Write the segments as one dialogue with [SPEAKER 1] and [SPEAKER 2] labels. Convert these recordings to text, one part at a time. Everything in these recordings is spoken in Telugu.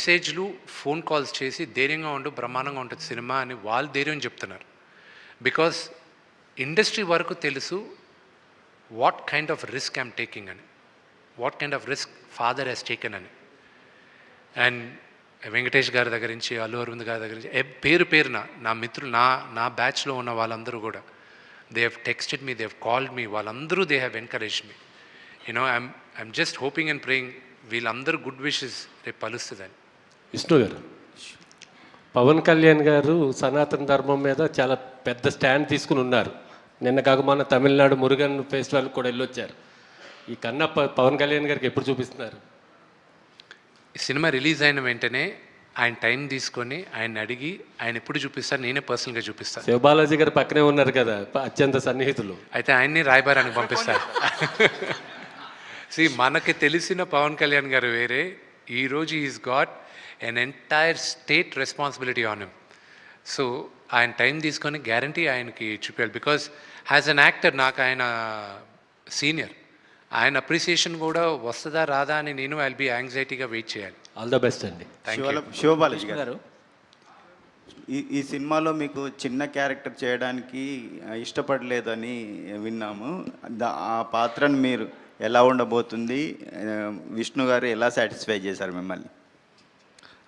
[SPEAKER 1] మెసేజ్లు ఫోన్ కాల్స్ చేసి ధైర్యంగా ఉండు, బ్రహ్మాండంగా ఉంటుంది సినిమా అని వాళ్ళు ధైర్యం చెప్తున్నారు. బికాస్ ఇండస్ట్రీ వరకు తెలుసు what kind of risk I'm taking అని, what kind of risk father has taken అని. అండ్ వెంకటేష్ గారి దగ్గర నుంచి, అల్లు అరవింద్ గారి దగ్గర నుంచి, పేరు పేరున నా మిత్రులు, నా బ్యాచ్లో ఉన్న వాళ్ళందరూ కూడా they have texted me, they have called me, వాళ్ళందరూ they have encourage me. You know I'm just hoping and praying వీళ్ళందరూ గుడ్ విషెస్ రేపు పలుస్తుందని.
[SPEAKER 2] విష్ణు గారు, పవన్ కళ్యాణ్ గారు సనాతన ధర్మం మీద చాలా పెద్ద స్టాండ్ తీసుకుని ఉన్నారు. నిన్న కాక మొన్న తమిళనాడు మురుగన్ ఫెస్టివల్ కూడా వెళ్ళొచ్చారు. ఈ కన్నా పవన్ కళ్యాణ్ గారికి ఎప్పుడు చూపిస్తున్నారు?
[SPEAKER 1] ఈ సినిమా రిలీజ్ అయిన వెంటనే ఆయన టైం తీసుకొని ఆయన అడిగి ఆయన ఎప్పుడు చూపిస్తారు, నేనే పర్సనల్గా చూపిస్తాను.
[SPEAKER 2] శివబాలాజీ గారు పక్కనే ఉన్నారు కదా, అత్యంత సన్నిహితులు.
[SPEAKER 1] అయితే ఆయన్ని రాయబారానికి పంపిస్తారు. మనకి తెలిసిన పవన్ కళ్యాణ్ గారు వేరే. ఈరోజు is got an entire state responsibility on him. So ఆయన టైం తీసుకొని గ్యారంటీ ఆయనకి చూపించాలి. బికాజ్ యాజ్ అన్ యాక్టర్ నాకు ఆయన సీనియర్, ఆయన అప్రిసియేషన్ కూడా వస్తుందా రాదా అని నేను ఐల్ బి యాంగ్జైటీగా వెయిట్ చేయాలి.
[SPEAKER 2] ఆల్ ద బెస్ట్ అండి.
[SPEAKER 3] శివబాలాజీ గారు, ఈ సినిమాలో మీకు చిన్న క్యారెక్టర్ చేయడానికి ఇష్టపడలేదని విన్నాము. ఆ పాత్రను మీరు ఎలా ఉండబోతుంది, విష్ణు గారు ఎలా సాటిస్ఫై చేశారు మిమ్మల్ని?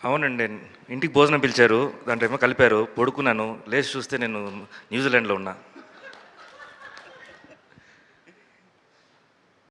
[SPEAKER 4] అవునండి, ఇంటికి భోజనం పిలిచారు, దాంట్లో ఏమో కలిపారు, పడుకున్నాను, లేచి చూస్తే నేను న్యూజిలాండ్లో ఉన్నా.